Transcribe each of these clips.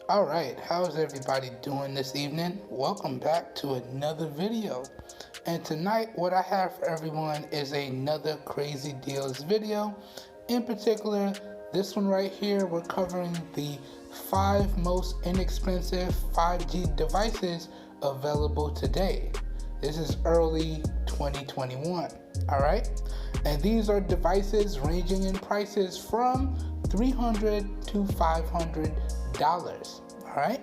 Alright, how's everybody doing this evening? Welcome back to another video. And tonight what I have for everyone is another crazy deals video. In particular, this one right here, we're covering the 5 most inexpensive 5G devices available today. This is early 2021, alright? And these are devices ranging in prices from $300 to $500. Alright?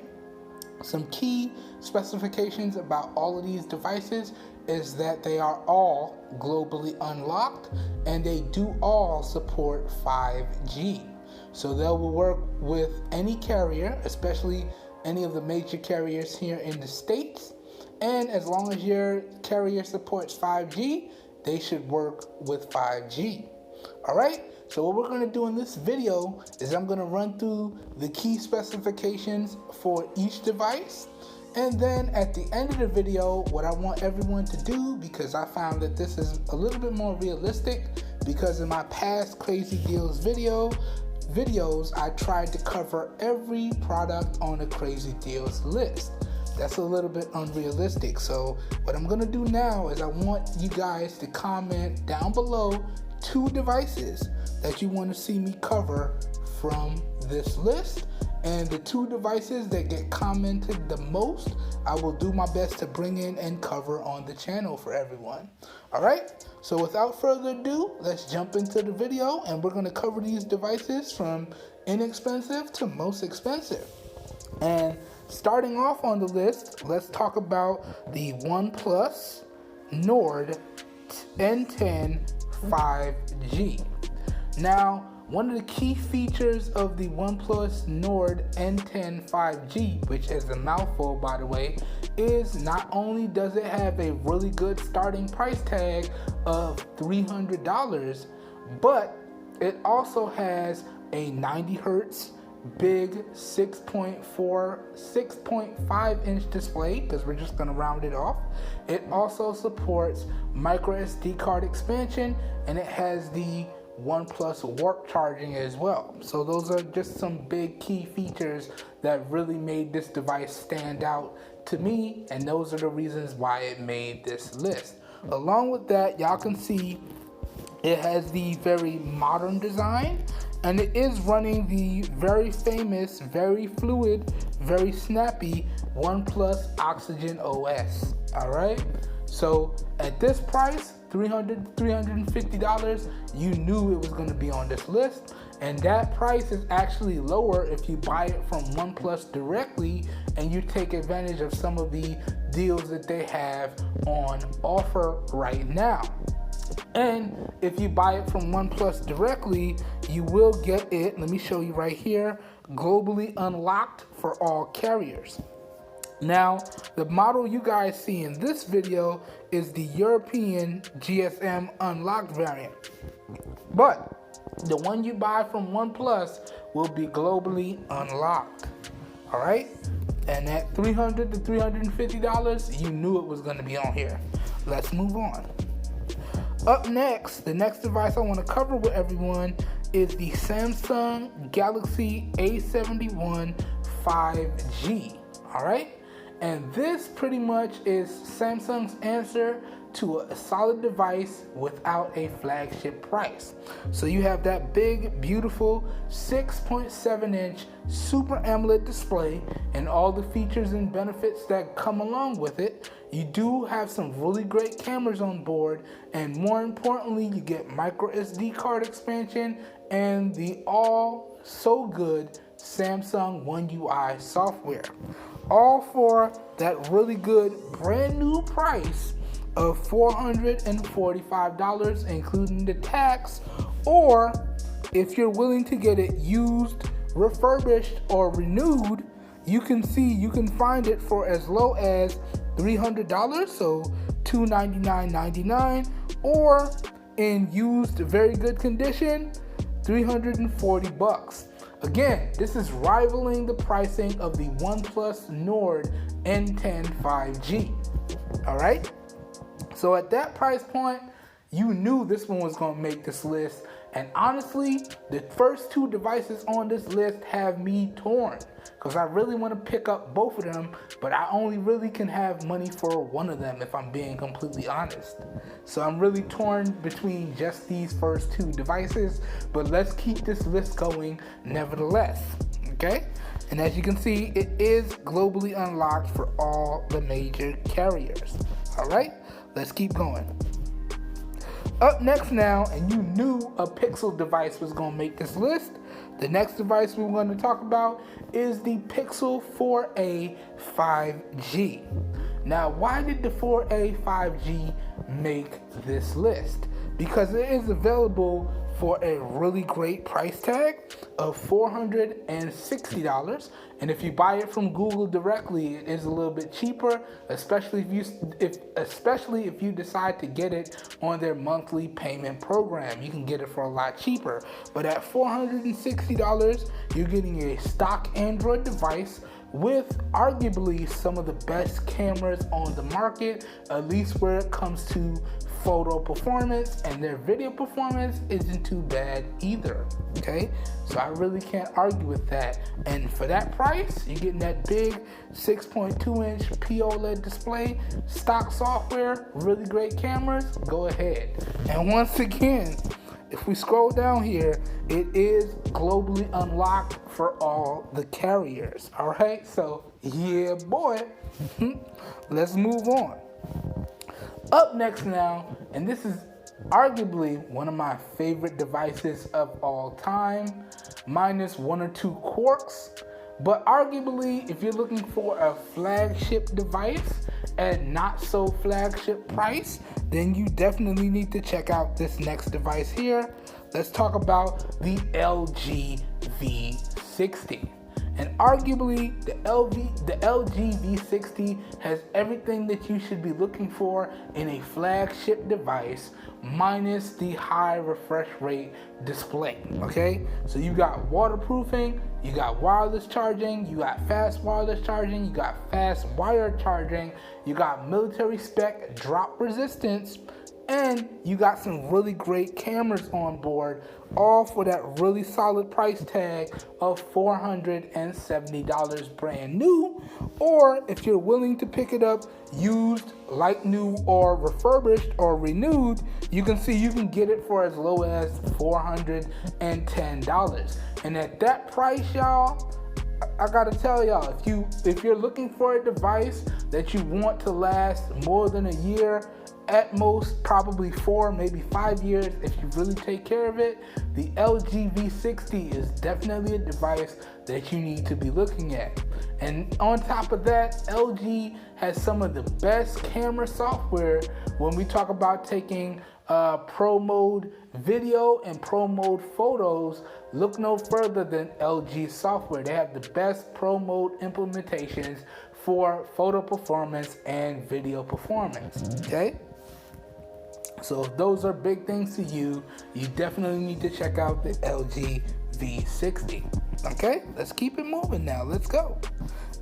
Some key specifications about all of these devices is that they are all globally unlocked and they do all support 5G. So they will work with any carrier, especially any of the major carriers here in the States. And as long as your carrier supports 5G, they should work with 5G. Alright? So what we're going to do in this video is I'm going to run through the key specifications for each device. And then at the end of the video, what I want everyone to do, because I found that this is a little bit more realistic, because in my past crazy deals videos, I tried to cover every product on a crazy deals list. That's a little bit unrealistic. So what I'm going to do now is I want you guys to comment down below 2 devices that you want to see me cover from this list, and the 2 devices that get commented the most, I will do my best to bring in and cover on the channel for everyone. Alright, so without further ado, let's jump into the video and we're going to cover these devices from inexpensive to most expensive. And starting off on the list, let's talk about the OnePlus Nord N10 5G. Now, one of the key features of the OnePlus Nord N10 5G, which is a mouthful by the way, is not only does it have a really good starting price tag of $300, but it also has a 90 Hertz big 6.5 inch display, because we're just going to round it off. It also supports microSD card expansion, and it has the OnePlus warp charging as well. So those are just some big key features that really made this device stand out to me, and those are the reasons why it made this list. Along with that, y'all can see it has the very modern design, and it is running the very famous, very fluid, very snappy OnePlus Oxygen OS. Alright? So at this price, $350, you knew it was going to be on this list. And that price is actually lower if you buy it from OnePlus directly and you take advantage of some of the deals that they have on offer right now. And if you buy it from OnePlus directly, you will get it, let me show you right here, globally unlocked for all carriers. Now, the model you guys see in this video is the European GSM unlocked variant. But the one you buy from OnePlus will be globally unlocked. Alright? And at $300 to $350, you knew it was going to be on here. Let's move on. Up next, the next device I want to cover with everyone is the Samsung Galaxy A71 5G. Alright? And this pretty much is Samsung's answer to a solid device without a flagship price. So you have that big, beautiful 6.7 inch Super AMOLED display and all the features and benefits that come along with it. You do have some really great cameras on board, and more importantly, you get microSD card expansion and the all so good Samsung One UI software. All for that really good brand new price of $445, including the tax, or if you're willing to get it used, refurbished, or renewed, you can find it for as low as $300, so $299.99, or in used very good condition, $340. Again, this is rivaling the pricing of the OnePlus Nord N10 5G. Alright? So at that price point, you knew this one was going to make this list, And honestly, the first two devices on this list have me torn, because I really want to pick up both of them, but I only really can have money for one of them if I'm being completely honest. So I'm really torn between just these first two devices, but let's keep this list going nevertheless, okay? And as you can see, it is globally unlocked for all the major carriers. All right, let's keep going. Up next now, and you knew a Pixel device was going to make this list, the next device we're going to talk about is the Pixel 4a 5G. Now, why did the 4a 5G make this list? Because it is available for a really great price tag of $460, and if you buy it from Google directly, it is a little bit cheaper, especially if you decide to get it on their monthly payment program. You can get it for a lot cheaper. But at $460, you're getting a stock Android device with arguably some of the best cameras on the market, at least where it comes to photo performance, and their video performance isn't too bad either, okay? So I really can't argue with that. And for that price, you're getting that big 6.2-inch POLED display, stock software, really great cameras, go ahead. And once again, if we scroll down here, it is globally unlocked for all the carriers, all right? So, yeah, boy. Let's move on. Up next now, and this is arguably one of my favorite devices of all time, minus one or two quirks, but arguably, if you're looking for a flagship device at not so flagship price, then you definitely need to check out this next device here. Let's talk about the LG V60. And arguably, the LG V60 has everything that you should be looking for in a flagship device, minus the high refresh rate display, okay? So you got waterproofing, you got wireless charging, you got fast wireless charging, you got fast wire charging, you got military spec drop resistance, and you got some really great cameras on board, all for that really solid price tag of $470 brand new. Or if you're willing to pick it up used, like new, or refurbished or renewed, you can see you can get it for as low as $410. And at that price, y'all, I gotta tell y'all, if you're looking for a device that you want to last more than a year, at most probably 4, maybe 5 years if you really take care of it, the LG V60 is definitely a device that you need to be looking at. And on top of that, LG has some of the best camera software when we talk about taking pro mode video and pro mode photos. Look no further than LG software. They have the best pro mode implementations for photo performance and video performance, okay? So if those are big things to you, you definitely need to check out the LG V60. Okay, let's keep it moving now. Let's go.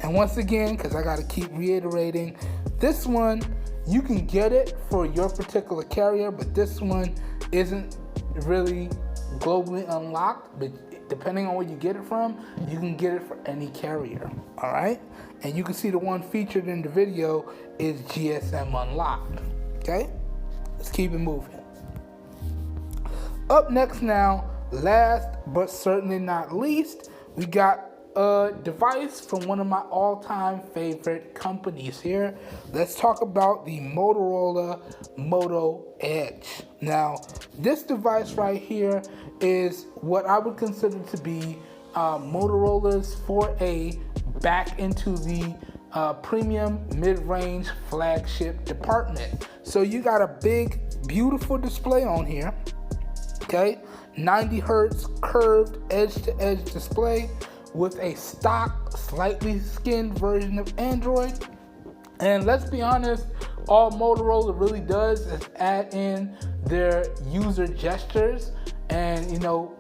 And once again, because I got to keep reiterating, this one, you can get it for your particular carrier, but this one isn't really globally unlocked. But depending on where you get it from, you can get it for any carrier. All right? And you can see the one featured in the video is GSM unlocked. Okay? Let's keep it moving. Up next now, last but certainly not least, we got a device from one of my all-time favorite companies here. Let's talk about the Motorola Moto Edge. Now, this device right here is what I would consider to be Motorola's 4A back into the premium mid-range flagship department. So you got a big, beautiful display on here, okay? 90 hertz curved edge-to-edge display with a stock, slightly skinned version of Android. And let's be honest, all Motorola really does is add in their user gestures and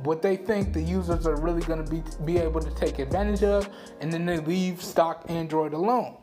what they think the users are really going to be able to take advantage of, and then they leave stock Android alone.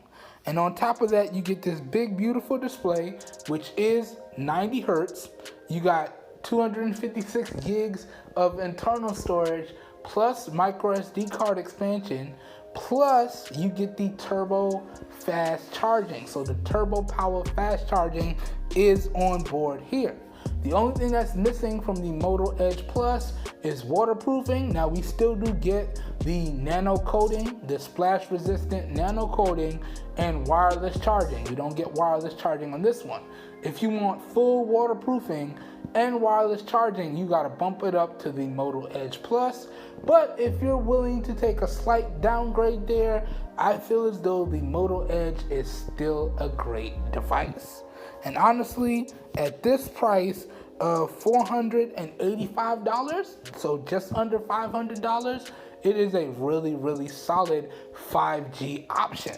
And on top of that, you get this big, beautiful display, which is 90 hertz. You got 256 gigs of internal storage, plus microSD card expansion, plus you get the turbo fast charging. So the turbo power fast charging is on board here. The only thing that's missing from the Moto Edge Plus is waterproofing. Now we still do get the nano coating, the splash resistant nano coating, and wireless charging. You don't get wireless charging on this one. If you want full waterproofing and wireless charging, you gotta bump it up to the Moto Edge Plus. But if you're willing to take a slight downgrade there, I feel as though the Moto Edge is still a great device. And honestly, at this price of $485, so just under $500, it is a really, really solid 5G option.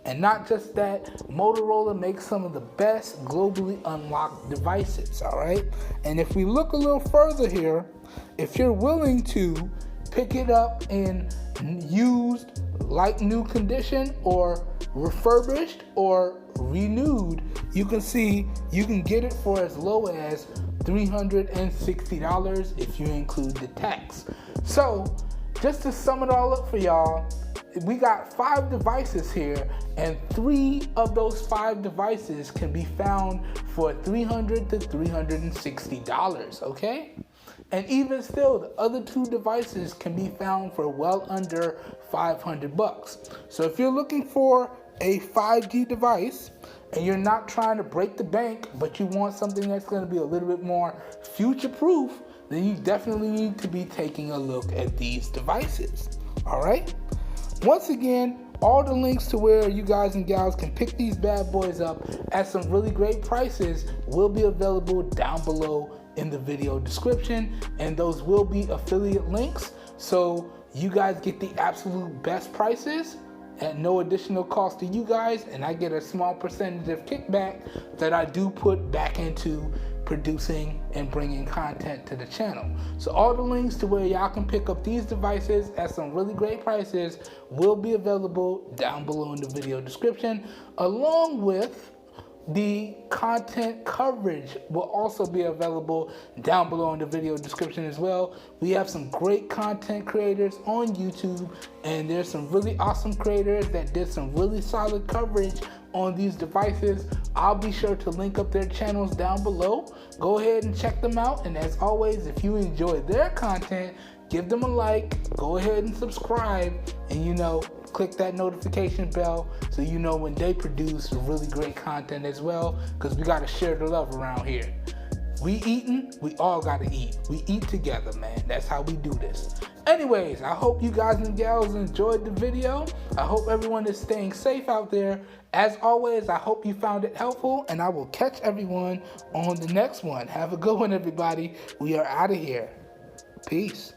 And not just that, Motorola makes some of the best globally unlocked devices, all right? And if we look a little further here, if you're willing to pick it up in used, like new condition, or refurbished, or renewed, you can see you can get it for as low as $360 if you include the tax. So just to sum it all up for y'all, we got 5 devices here, and 3 of those 5 devices can be found for $300 to $360, okay? And even still, the other 2 devices can be found for well under $500. So if you're looking for a 5G device and you're not trying to break the bank, but you want something that's going to be a little bit more future-proof, then you definitely need to be taking a look at these devices. All right? Once again, all the links to where you guys and gals can pick these bad boys up at some really great prices will be available down below in the video description, and those will be affiliate links, so you guys get the absolute best prices at no additional cost to you guys, and I get a small percentage of kickback that I do put back into producing and bringing content to the channel. So all the links to where y'all can pick up these devices at some really great prices will be available down below in the video description, along with the content coverage will also be available down below in the video description as well. We have some great content creators on YouTube, and there's some really awesome creators that did some really solid coverage on these devices. I'll be sure to link up their channels down below. Go ahead and check them out, and as always, if you enjoy their content, give them a like, go ahead and subscribe, and click that notification bell so you know when they produce really great content as well, because we gotta share the love around here. We eating, we all gotta eat. We eat together, man. That's how we do this. Anyways, I hope you guys and gals enjoyed the video. I hope everyone is staying safe out there. As always, I hope you found it helpful, and I will catch everyone on the next one. Have a good one, everybody. We are out of here. Peace.